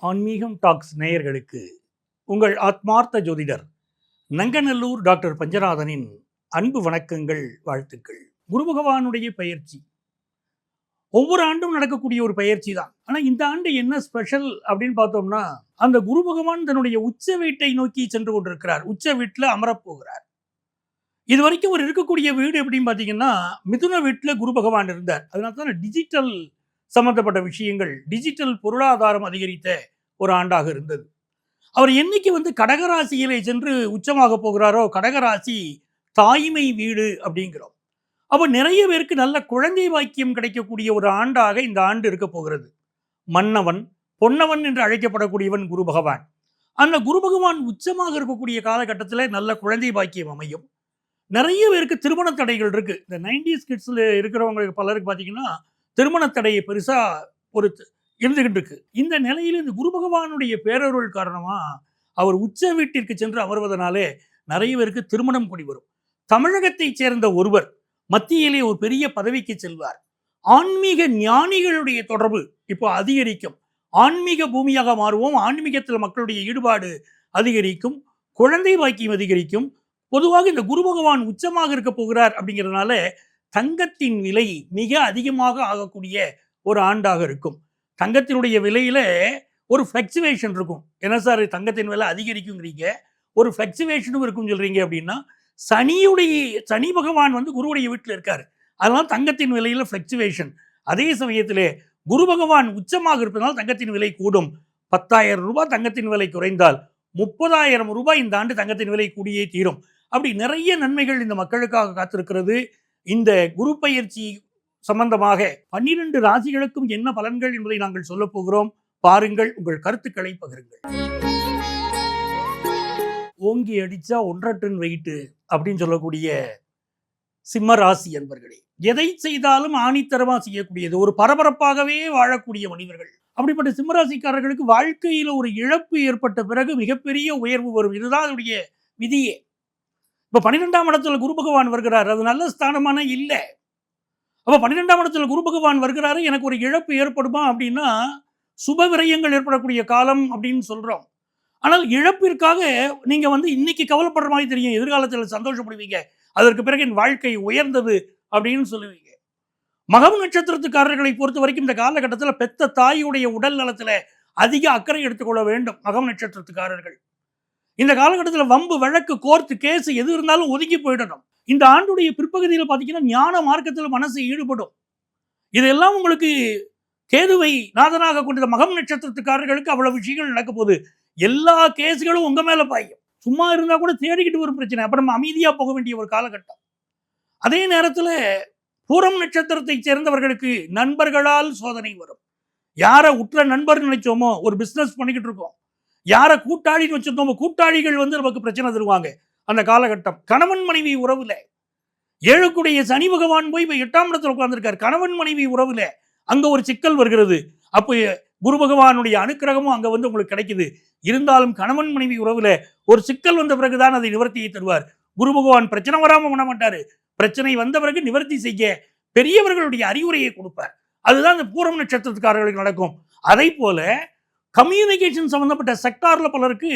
ஆன்மீகம் டாக்ஸ் நேயர்களுக்கு உங்கள் ஆத்மார்த்த ஜோதிடர் நங்கநல்லூர் டாக்டர் பஞ்சநாதனின் அன்பு வணக்கங்கள், வாழ்த்துக்கள். குரு பகவானுடைய பயிற்சி ஒவ்வொரு ஆண்டும் நடக்கக்கூடிய ஒரு பயிற்சி தான். ஆனா இந்த ஆண்டு என்ன ஸ்பெஷல் அப்படின்னு பார்த்தோம்னா, அந்த குரு பகவான் தன்னுடைய உச்ச வீட்டை நோக்கி சென்று கொண்டிருக்கிறார். உச்ச வீட்டில் அமரப்போகிறார். இது வரைக்கும் அவர் இருக்கக்கூடிய வீடு எப்படின்னு பார்த்தீங்கன்னா, மிதுன வீட்டில் குரு பகவான் இருந்தார். அதனால தான் டிஜிட்டல் சம்பந்தப்பட்ட விஷயங்கள், டிஜிட்டல் பொருளாதாரம் அதிகரித்த ஒரு ஆண்டாக இருந்தது. அவர் என்னைக்கு கடகராசியிலே சென்று உச்சமாக போகிறாரோ, கடகராசி தாய்மை வீடு அப்படிங்கிறோம். அப்போ நிறைய பேருக்கு நல்ல குழந்தை பாக்கியம் கிடைக்கக்கூடிய ஒரு ஆண்டாக இந்த ஆண்டு இருக்க போகிறது. மன்னவன் பொன்னவன் என்று அழைக்கப்படக்கூடியவன் குரு பகவான். அந்த குரு பகவான் உச்சமாக இருக்கக்கூடிய காலகட்டத்தில் நல்ல குழந்தை பாக்கியம் அமையும். நிறைய பேருக்கு திருமண தடைகள் இருக்கு. இந்த 90s கிட்ஸ்ல இருக்கிறவங்களுக்கு பலருக்கு பார்த்தீங்கன்னா திருமண தடையை பெருசா ஒரு இருந்துகிட்டு இருக்கு. இந்த நிலையில் இந்த குரு பகவானுடைய பேரருள் காரணமா அவர் உச்ச வீட்டிற்கு சென்று அமர்வதனாலே நிறைய பேருக்கு திருமணம் கூடி வரும். தமிழகத்தை சேர்ந்த ஒருவர் மத்தியிலே ஒரு பெரிய பதவிக்கு செல்வார். ஆன்மீக ஞானிகளுடைய தொடர்பு இப்போ அதிகரிக்கும். ஆன்மீக பூமியாக மாறுவோம். ஆன்மீகத்தில் மக்களுடைய ஈடுபாடு அதிகரிக்கும். குழந்தை பாக்கியம் அதிகரிக்கும். பொதுவாக இந்த குரு பகவான் உச்சமாக இருக்க போகிறார் அப்படிங்கிறதுனால தங்கத்தின் விலை மிக அதிகமாக ஆகக்கூடிய ஒரு ஆண்டாக இருக்கும். தங்கத்தினுடைய விலையில ஒரு ஃப்ளக்சுவேஷன் இருக்கும். என்ன சார் தங்கத்தின் விலை அதிகரிக்குங்கிறீங்க, ஒரு ஃப்ளக்சுவேஷனும் இருக்கும் சொல்றீங்க அப்படின்னா, சனி பகவான் குருவுடைய வீட்டில் இருக்காரு. அதனால தங்கத்தின் விலையில ஃப்ளக்சுவேஷன். அதே சமயத்திலே குரு பகவான் உச்சமாக இருப்பதனால் தங்கத்தின் விலை கூடும். 10,000 ரூபாய் தங்கத்தின் விலை குறைந்தால் 30,000 ரூபாய் இந்த ஆண்டு தங்கத்தின் விலை கூடியே தீரும். அப்படி நிறைய நன்மைகள் இந்த மக்களுக்காக காத்திருக்கிறது. இந்த குரு பயிற்சி சம்பந்தமாக 12 ராசிகளுக்கும் என்ன பலன்கள் என்பதை நாங்கள் சொல்ல போகிறோம். பாருங்கள், உங்கள் கருத்துக்களை பகிருங்கள். ஓங்கி அடிச்சா 1.5 டன் வெயிட் அப்படின்னு சொல்லக்கூடிய சிம்ம ராசி என்பர்களே, எதை செய்தாலும் ஆணித்தரமா செய்யக்கூடியது, ஒரு பரபரப்பாகவே வாழக்கூடிய மனிதர்கள். அப்படிப்பட்ட சிம்மராசிக்காரர்களுக்கு வாழ்க்கையில் ஒரு இழப்பு ஏற்பட்ட பிறகு மிகப்பெரிய உயர்வு வரும். இதுதான் அதனுடைய விதியே. இப்ப 12ஆம் இடத்துல குரு பகவான் வருகிறார். அது நல்ல ஸ்தானமான இல்லை. அப்ப 12ஆம் இடத்துல குரு பகவான் வருகிறாரு. எனக்கு ஒரு இழப்பு ஏற்படுமா அப்படின்னா, சுப விரயங்கள் ஏற்படக்கூடிய காலம் அப்படின்னு சொல்றோம். ஆனால் இழப்பிற்காக நீங்க இன்னைக்கு கவலைப்படுற மாதிரி தெரியும், எதிர்காலத்தில் சந்தோஷப்படுவீங்க. அதற்கு பிறகு என் வாழ்க்கை உயர்ந்தது அப்படின்னு சொல்லுவீங்க. மகம் நட்சத்திரத்துக்காரர்களை பொறுத்த வரைக்கும் இந்த காலகட்டத்தில் பெத்த தாயுடைய உடல் நலத்துல அதிக அக்கறை எடுத்துக்கொள்ள வேண்டும். மகம் நட்சத்திரத்துக்காரர்கள் இந்த காலகட்டத்தில் வம்பு வழக்கு கோர்த்து கேஸ் எது இருந்தாலும் ஒதுக்கி போயிடணும். இந்த ஆண்டுடைய பிற்பகுதியில் பார்த்தீங்கன்னா ஞான மார்க்கத்தில் மனசு ஈடுபடும். இதெல்லாம் உங்களுக்கு கேதுவை நாதனாக கொண்ட மகம் நட்சத்திரத்துக்காரர்களுக்கு அவ்வளவு விஷயங்கள் நடக்க போகுது. எல்லா கேஸுகளும் உங்க மேல பாயும். சும்மா இருந்தா கூட தேடிக்கிட்டு வரும் பிரச்சனை. அப்ப நம்ம அமைதியா போக வேண்டிய ஒரு காலகட்டம். அதே நேரத்தில் பூரம் நட்சத்திரத்தை சேர்ந்தவர்களுக்கு நண்பர்களால் சோதனை வரும். யாரை உற்ற நண்பர் நினைச்சோமோ, ஒரு பிசினஸ் பண்ணிக்கிட்டு இருக்கோம், யாரை கூட்டாளின்னு வச்சிருந்தோமோ, கூட்டாளிகள் நமக்கு பிரச்சனை தருவாங்க. அந்த காலகட்டம் கணவன் மனைவி உறவுல 7 சனி பகவான் போய் 8ஆம் இடத்துல உட்கார்ந்துருக்காரு. கணவன் மனைவி உறவுல அங்க ஒரு சிக்கல் வருகிறது. அப்போ குரு பகவானுடைய அனுக்கிரகமும் அங்க உங்களுக்கு கிடைக்குது. இருந்தாலும் கணவன் மனைவி உறவுல ஒரு சிக்கல் வந்த பிறகுதான் அதை நிவர்த்தியை தருவார். குரு பகவான் பிரச்சனை வராம பண்ண மாட்டாரு. பிரச்சனை வந்த பிறகு நிவர்த்தி செய்ய பெரியவர்களுடைய அறிவுரையை கொடுப்பார். அதுதான் இந்த பூரம் நட்சத்திரத்துக்காரர்களுக்கு நடக்கும். அதை போல கம்யூனிகேஷன் சம்பந்தப்பட்ட செக்டார்ல பலருக்கு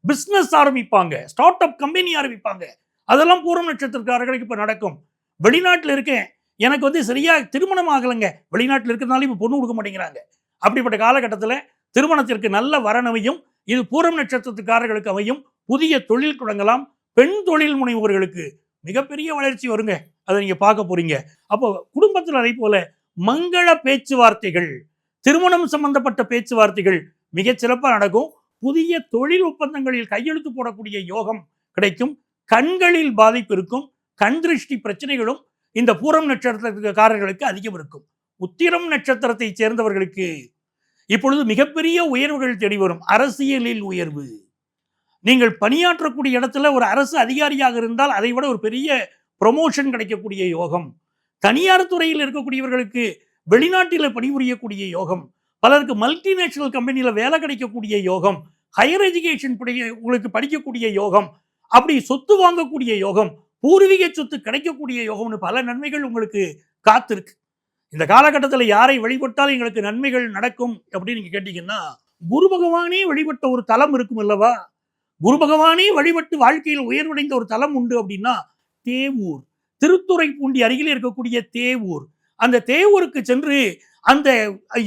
பிசினஸ் ஆரம்பிப்பாங்க, ஸ்டார்ட் அப் கம்பெனி ஆரம்பிப்பாங்க. அதெல்லாம் பூரம் நட்சத்திரக்காரர்களுக்கு இப்ப நடக்கும். வெளிநாட்டில் இருக்கேன், எனக்கு சரியா திருமணம் ஆகலைங்க, வெளிநாட்டில் இருக்கிறதுனால இப்ப பொண்ணு கொடுக்க மாட்டேங்கிறாங்க. அப்படிப்பட்ட காலகட்டத்தில் திருமணத்திற்கு நல்ல வரனமையும். இது பூரம் நட்சத்திரத்துக்காரர்களுக்கு அமையும். புதிய தொழில் தொடங்கலாம். பெண் தொழில் முனைவோர்களுக்கு மிகப்பெரிய வளர்ச்சி வருங்க. அதை நீங்க பார்க்க போறீங்க. அப்போ குடும்பத்தில் அதே போல மங்கள பேச்சுவார்த்தைகள், திருமணம் சம்பந்தப்பட்ட பேச்சுவார்த்தைகள் மிகச் சிறப்பாக நடக்கும். புதிய தொழில் ஒப்பந்தங்களில் கையெழுத்து போடக்கூடிய யோகம் கிடைக்கும். கண்களில் பாதிப்பு இருக்கும். கண் திருஷ்டி பிரச்சனைகளும் இந்த பூரம் நட்சத்திரக்காரர்களுக்கு அதிகம் இருக்கும். உத்திரம் நட்சத்திரத்தை சேர்ந்தவர்களுக்கு இப்பொழுது மிகப்பெரிய உயர்வுகள் தேடி வரும். அரசியலில் உயர்வு. நீங்கள் பணியாற்றக்கூடிய இடத்துல ஒரு அரசு அதிகாரியாக இருந்தால் அதை விட ஒரு பெரிய ப்ரொமோஷன் கிடைக்கக்கூடிய யோகம். தனியார் துறையில் இருக்கக்கூடியவர்களுக்கு வெளிநாட்டில் பணிபுரியக்கூடிய யோகம். பலருக்கு மல்டிநேஷனல் கம்பெனியில் வேலை கிடைக்கக்கூடிய யோகம். ஹையர் எஜுகேஷன் உங்களுக்கு படிக்கக்கூடிய யோகம். அப்படி சொத்து வாங்கக்கூடிய யோகம், பூர்வீக சொத்து கிடைக்கக்கூடிய யோகம்னு பல நன்மைகள் உங்களுக்கு காத்திருக்கு. இந்த காலகட்டத்தில் யாரை வழிபட்டால் எங்களுக்கு நன்மைகள் நடக்கும் அப்படின்னு நீங்க கேட்டீங்கன்னா, குரு பகவானே வழிபட்ட ஒரு தலம் இருக்கும் அல்லவா, குரு பகவானே வழிபட்டு வாழ்க்கையில் உயர்வடைந்த ஒரு தலம் உண்டு அப்படின்னா தேவூர். திருத்துறைப்பூண்டி அருகில் இருக்கக்கூடிய தேவூர். அந்த தேவூருக்கு சென்று அந்த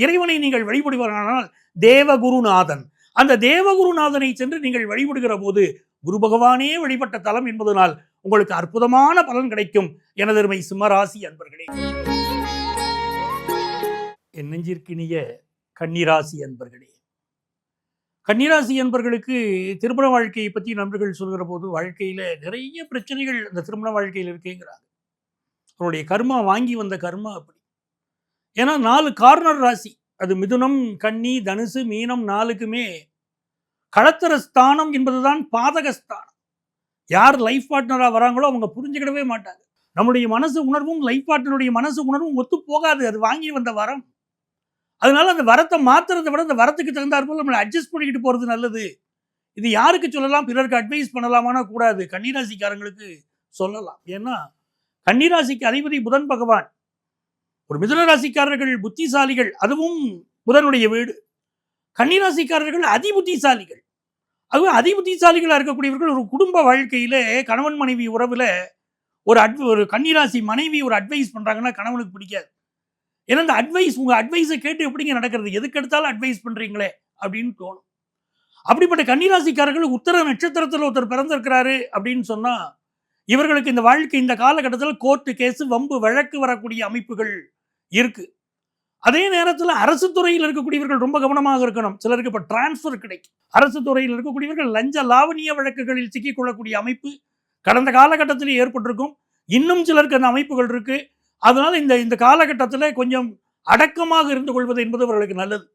இறைவனை நீங்கள் வழிபடுவார்கள். தேவகுருநாதன், அந்த தேவகுருநாதனை சென்று நீங்கள் வழிபடுகிற போது குரு பகவானே வழிபட்ட தலம் என்பதனால் உங்களுக்கு அற்புதமான பலன் கிடைக்கும். எனதருமை சிம்மராசி அன்பர்களே, என் நெஞ்சிற்கினிய கன்னிராசி அன்பர்களே, கன்னிராசி அன்பர்களுக்கு திருமண வாழ்க்கையை பற்றி நண்பர்கள் சொல்கிற போது வாழ்க்கையில நிறைய பிரச்சனைகள் அந்த திருமண வாழ்க்கையில் இருக்குங்கிறாங்க. அவருடைய கர்மா வாங்கி வந்த கர்மா அப்படி. ஏன்னா 4 கார்னர் ராசி, அது மிதுனம், கன்னி, தனுசு, மீனம் 4க்குமே களத்திர ஸ்தானம் என்பதுதான் பாதகஸ்தானம். யார் லைஃப் பார்ட்னரா வராங்களோ அவங்க புரிஞ்சுக்கிடவே மாட்டாங்க. நம்முடைய மனசு உணர்வும் லைஃப் பார்ட்னருடைய மனசு உணர்வும் ஒத்து போகாது. அது வாங்கி வந்த வரம். அதனால அந்த வரத்தை மாத்துறதை விட அந்த வரத்துக்கு தகுந்தாற்போல் நம்மளை அட்ஜஸ்ட் பண்ணிக்கிட்டு போறது நல்லது. இது யாருக்கு சொல்லலாம், பிறருக்கு அட்வைஸ் பண்ணலாமானா கூடாது. கன்னிராசிக்காரங்களுக்கு சொல்லலாம். ஏன்னா கன்னிராசிக்கு அதிபதி புதன் பகவான். ஒரு மிதுன ராசிக்காரர்கள் புத்திசாலிகள், அதுவும் புதனுடைய வீடு. கன்னிராசிக்காரர்கள் அதிபுத்திசாலிகள். அதுவும் அதிபுத்திசாலிகளா இருக்கக்கூடியவர்கள் ஒரு குடும்ப வாழ்க்கையில கணவன் மனைவி உறவுல ஒரு கன்னிராசி மனைவி ஒரு அட்வைஸ் பண்றாங்கன்னா கணவனுக்கு பிடிக்காது. ஏன்னா இந்த அட்வைஸ், உங்க அட்வைஸை கேட்டு எப்படிங்க நடக்கிறது, எதுக்கு எடுத்தாலும் அட்வைஸ் பண்றீங்களே அப்படின்னு தோணும். அப்படிப்பட்ட கன்னிராசிக்காரர்கள் உத்தர நட்சத்திரத்தில் ஒருத்தர் பிறந்திருக்கிறாரு அப்படின்னு சொன்னா இவர்களுக்கு இந்த வாழ்க்கை இந்த காலகட்டத்தில் கோர்ட்டு கேஸ் வம்பு வழக்கு வரக்கூடிய அமைப்புகள் இருக்கு. அதே நேரத்தில் அரசு துறையில் இருக்கக்கூடியவர்கள் ரொம்ப கவனமாக இருக்கணும். சிலருக்கு இப்போ டிரான்ஸ்ஃபர் கிடைக்கும். அரசு துறையில் இருக்கக்கூடியவர்கள் லஞ்ச லாவணிய வழக்குகளில் சிக்கிக்கொள்ளக்கூடிய அமைப்பு கடந்த காலகட்டத்தில் ஏற்பட்டிருக்கும். இன்னும் சிலருக்கு அந்த அமைப்புகள் இருக்கு. அதனால இந்த காலகட்டத்தில் கொஞ்சம் அடக்கமாக இருந்து கொள்வது என்பது அவர்களுக்கு நல்லது.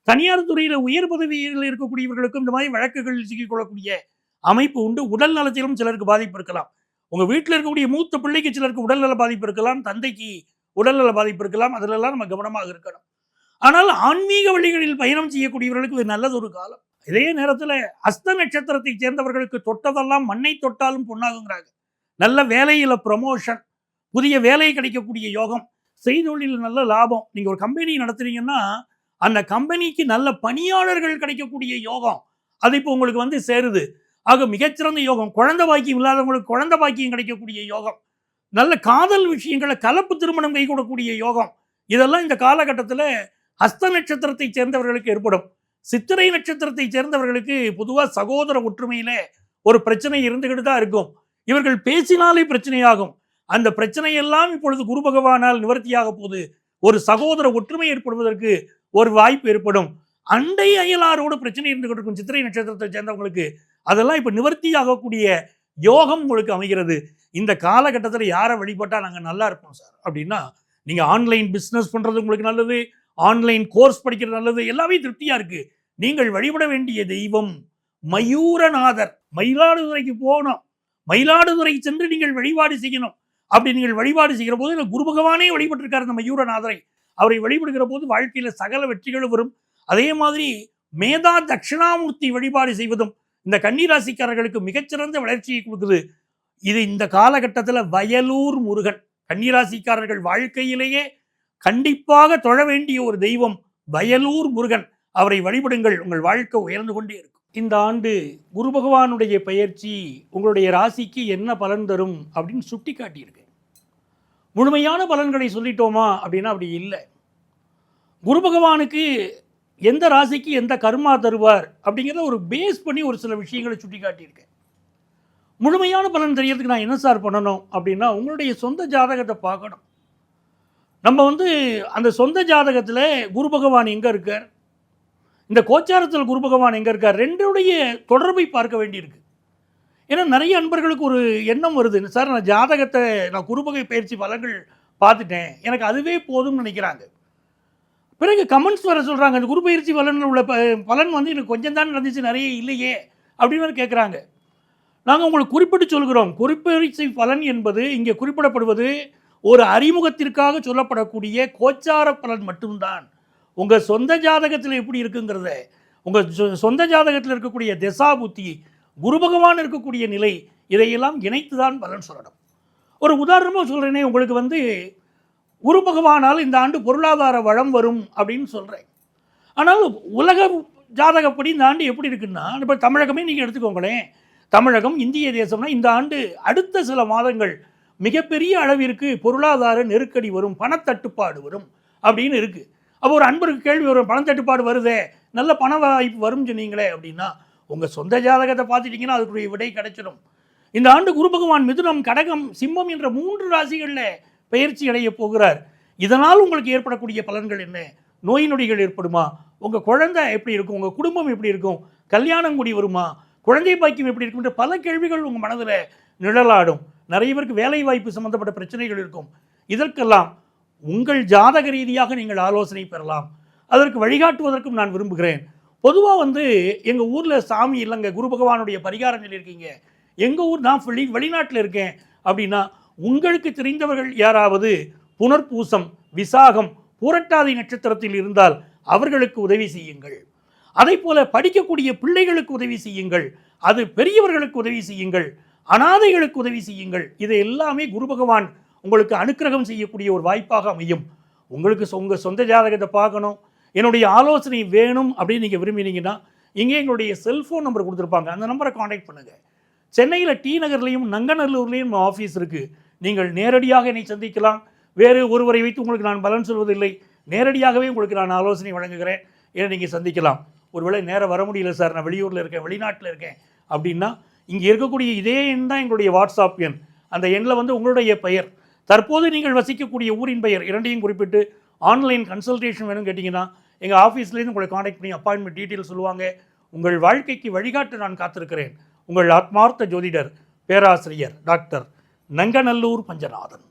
தனியார் துறையில் உயர் பதவியில் இருக்கக்கூடியவர்களுக்கும் இந்த மாதிரி வழக்குகளில் சிக்கிக்கொள்ளக்கூடிய அமைப்பு உண்டு. உடல் நலத்திலும் சிலருக்கு பாதிப்பு இருக்கலாம். உங்க வீட்டில் இருக்கக்கூடிய மூத்த பிள்ளைக்கு சிலருக்கு உடல்நல பாதிப்பு இருக்கலாம், தந்தைக்கு உடல்நல பாதிப்பு இருக்கலாம். அதிலெல்லாம் நம்ம கவனமாக இருக்கணும். ஆனால் ஆன்மீக வழிகளில் பயணம் செய்யக்கூடியவர்களுக்கு இது நல்லது ஒரு காலம். இதே நேரத்தில் அஸ்த நட்சத்திரத்தை சேர்ந்தவர்களுக்கு தொட்டதெல்லாம் மண்ணை தொட்டாலும் பொன்னாகுங்கிறாங்க. நல்ல வேலையில ப்ரமோஷன், புதிய வேலை கிடைக்கக்கூடிய யோகம், செய்தொழில் நல்ல லாபம். நீங்க ஒரு கம்பெனி நடத்துறீங்கன்னா அந்த கம்பெனிக்கு நல்ல பணியாளர்கள் கிடைக்கக்கூடிய யோகம் அது இப்போ உங்களுக்கு சேருது. ஆக மிகச்சிறந்த யோகம். குழந்தை பாக்கியம் இல்லாதவங்களுக்கு குழந்தை பாக்கியம் கிடைக்கக்கூடிய யோகம், நல்ல காதல் விஷயங்களை கலப்பு திருமணம் கைகூடக்கூடிய யோகம், இதெல்லாம் இந்த காலகட்டத்தில் ஹஸ்த நட்சத்திரத்தை சேர்ந்தவர்களுக்கு ஏற்படும். சித்திரை நட்சத்திரத்தை சேர்ந்தவர்களுக்கு பொதுவாக சகோதர ஒற்றுமையில ஒரு பிரச்சனை இருந்துகிட்டு தான் இருக்கும். இவர்கள் பேசினாலே பிரச்சனையாகும். அந்த பிரச்சனையெல்லாம் இப்பொழுது குரு பகவானால் நிவர்த்தியாக போது ஒரு சகோதர ஒற்றுமை ஏற்படுவதற்கு ஒரு வாய்ப்பு ஏற்படும். அண்டை அயலாரோடு பிரச்சனை இருந்துகிட்டு இருக்கும் சித்திரை நட்சத்திரத்தை சேர்ந்தவங்களுக்கு. அதெல்லாம் இப்ப நிவர்த்தி ஆகக்கூடிய யோகம் உங்களுக்கு அமைகிறது. இந்த காலகட்டத்தில் யாரை வழிபட்டா நாங்கள் நல்லா இருப்போம் சார் அப்படின்னா, நீங்க ஆன்லைன் பிஸ்னஸ் பண்றது உங்களுக்கு நல்லது, ஆன்லைன் கோர்ஸ் படிக்கிறது நல்லது, எல்லாமே திருப்தியா இருக்கு. நீங்கள் வழிபட வேண்டிய தெய்வம் மயூரநாதர். மயிலாடுதுறைக்கு போகணும், மயிலாடுதுறை சென்று நீங்கள் வழிபாடு செய்யணும். அப்படி நீங்கள் வழிபாடு செய்கிற போது குரு பகவானே வழிபட்டிருக்காரு அந்த மயூரநாதரை. அவரை வழிபடுகிற போது வாழ்க்கையில சகல வெற்றிகளும் வரும். அதே மாதிரி மேதா தட்சிணாமூர்த்தி வழிபாடு செய்வதும் இந்த கன்னிராசிக்காரர்களுக்கு மிகச்சிறந்த வளர்ச்சியை கொடுக்குது. இது இந்த காலகட்டத்தில் வயலூர் முருகன், கன்னிராசிக்காரர்கள் வாழ்க்கையிலேயே கண்டிப்பாக தொழ வேண்டிய ஒரு தெய்வம் வயலூர் முருகன். அவரை வழிபடுங்கள், உங்கள் வாழ்க்கை உயர்ந்து கொண்டே இருக்கும். இந்த ஆண்டு குரு பகவானுடைய பெயர்ச்சி உங்களுடைய ராசிக்கு என்ன பலன் தரும் அப்படின்னு சுட்டி காட்டியிருக்கு. முழுமையான பலன்களை சொல்லிட்டோமா அப்படின்னா அப்படி இல்லை. குரு பகவானுக்கு எந்த ராசிக்கு எந்த கர்மா தருவார் அப்படிங்கிறத ஒரு பேஸ் பண்ணி ஒரு சில விஷயங்களை சுட்டி காட்டியிருக்கேன். முழுமையான பலன் தெரியறதுக்கு நான் என்ன சார் பண்ணணும் அப்படின்னா, உங்களுடைய சொந்த ஜாதகத்தை பார்க்கணும். நம்ம அந்த சொந்த ஜாதகத்தில் குரு பகவான் எங்கே இருக்கார், இந்த கோச்சாரத்தில் குரு பகவான் எங்கே இருக்கார், ரெண்டுடைய தொடர்பை பார்க்க வேண்டியிருக்கு. ஏன்னா நிறைய அன்பர்களுக்கு ஒரு எண்ணம் வருது, சார் நான் ஜாதகத்தை நான் குருபகை பயிற்சி பலன்கள் பார்த்துட்டேன், எனக்கு அதுவே போதும்னு நினைக்கிறாங்க. பிறகு கமெண்ட்ஸ் வர சொல்கிறாங்க, அந்த குரு பயிற்சி பலன் உள்ள பலன் எனக்கு கொஞ்சம் தான் நடந்துச்சு, நிறைய இல்லையே அப்படின்னு கேட்குறாங்க. நாங்கள் உங்களுக்கு குறிப்பிட்டு சொல்கிறோம், குறிப்பயிற்சி பலன் என்பது இங்கே குறிப்பிடப்படுவது ஒரு அறிமுகத்திற்காக சொல்லப்படக்கூடிய கோச்சார பலன் மட்டும்தான். உங்கள் சொந்த ஜாதகத்தில் எப்படி இருக்குங்கிறத, உங்கள் சொந்த ஜாதகத்தில் இருக்கக்கூடிய திசா புத்தி, குரு பகவான் இருக்கக்கூடிய நிலை, இதையெல்லாம் இணைத்து தான் பலன் சொல்லணும். ஒரு உதாரணமாக சொல்கிறேனே, உங்களுக்கு குரு பகவானால் இந்த ஆண்டு பொருளாதார வளம் வரும் அப்படின்னு சொல்கிறேன். ஆனால் உலக ஜாதகப்படி இந்த ஆண்டு எப்படி இருக்குன்னா, இப்போ தமிழகமே நீங்கள் எடுத்துக்கோங்களேன். தமிழகம் இந்திய தேசம்னா இந்த ஆண்டு அடுத்த சில மாதங்கள் மிகப்பெரிய அளவிற்கு பொருளாதார நெருக்கடி வரும், பணத்தட்டுப்பாடு வரும் அப்படின்னு இருக்குது. அப்போ ஒரு அன்பருக்கு கேள்வி வரும், பணத்தட்டுப்பாடு வருதே, நல்ல பண வாய்ப்பு வரும் சொன்னீங்களே அப்படின்னா, உங்கள் சொந்த ஜாதகத்தை பார்த்துட்டிங்கன்னா அதுக்குரிய விடை கிடைச்சிடும். இந்த ஆண்டு குரு பகவான் மிதுனம், கடகம், சிம்மம் என்ற 3 ராசிகளில் பயிற்சி அடைய போகிறார். இதனால் உங்களுக்கு ஏற்படக்கூடிய பலன்கள் என்ன? நோய் நொடிகள் ஏற்படுமா? உங்கள் குழந்தை எப்படி இருக்கும்? உங்கள் குடும்பம் எப்படி இருக்கும்? கல்யாணம் கூடி வருமா? குழந்தை பாக்கியம் எப்படி இருக்கும்? என்ற பல கேள்விகள் உங்கள் மனதில் நிழலாடும். நிறைய பேருக்கு வேலை வாய்ப்பு சம்பந்தப்பட்ட பிரச்சனைகள் இருக்கும். இதற்கெல்லாம் உங்கள் ஜாதக ரீதியாக நீங்கள் ஆலோசனை பெறலாம். அதற்கு வழிகாட்டுவதற்கும் நான் விரும்புகிறேன். பொதுவாக எங்கள் ஊரில் சாமி இல்லைங்க, குரு பகவானுடைய பரிகாரம் சொல்லியிருக்கீங்க, எங்கள் ஊர் நான் வெளிநாட்டில் இருக்கேன் அப்படின்னா, உங்களுக்கு தெரிந்தவர்கள் யாராவது புனர்பூசம், விசாகம், பூரட்டாதி நட்சத்திரத்தில் இருந்தால் அவர்களுக்கு உதவி செய்யுங்கள். அதை போல படிக்கக்கூடிய பிள்ளைகளுக்கு உதவி செய்யுங்கள். அது பெரியவர்களுக்கு உதவி செய்யுங்கள். அனாதைகளுக்கு உதவி செய்யுங்கள். இதை எல்லாமே குரு பகவான் உங்களுக்கு அனுக்கிரகம் செய்யக்கூடிய ஒரு வாய்ப்பாக அமையும். உங்களுக்கு உங்கள் சொந்த ஜாதகத்தை பார்க்கணும், என்னுடைய ஆலோசனை வேணும் அப்படின்னு நீங்கள் விரும்பினீங்கன்னா, இங்கே எங்களுடைய செல்ஃபோன் நம்பர் கொடுத்துருப்பாங்க, அந்த நம்பரை காண்டாக்ட் பண்ணுங்கள். சென்னையில் டி நகர்லையும் நங்கநல்லூர்லேயும் ஆஃபீஸ் இருக்குது. நீங்கள் நேரடியாக என்னை சந்திக்கலாம். வேறு ஒருவரை வைத்து உங்களுக்கு நான் பலன் சொல்வதில்லை, நேரடியாகவே உங்களுக்கு நான் ஆலோசனை வழங்குகிறேன். ஏன்னா நீங்கள் சந்திக்கலாம். ஒருவேளை நேரம் வர முடியல சார், நான் வெளியூரில் இருக்கேன், வெளிநாட்டில் இருக்கேன் அப்படின்னா, இங்கே இருக்கக்கூடிய இதே எண் தான் எங்களுடைய வாட்ஸ்அப் எண். அந்த எண்ணில் உங்களுடைய பெயர், தற்போது நீங்கள் வசிக்கக்கூடிய ஊரின் பெயர் இரண்டையும் குறிப்பிட்டு ஆன்லைன் கன்சல்டேஷன் வேணும்னு கேட்டிங்கன்னா, எங்கள் ஆஃபீஸ்லேருந்து உங்களை காண்டாக்ட் பண்ணி அப்பாயின்மெண்ட் டீட்டெயில் சொல்லுவாங்க. உங்கள் வாழ்க்கைக்கு வழிகாட்ட நான் காத்திருக்கிறேன். உங்கள் ஆத்மார்த்த ஜோதிடர் பேராசிரியர் டாக்டர் நங்கநல்லூர் பஞ்சநாதன்.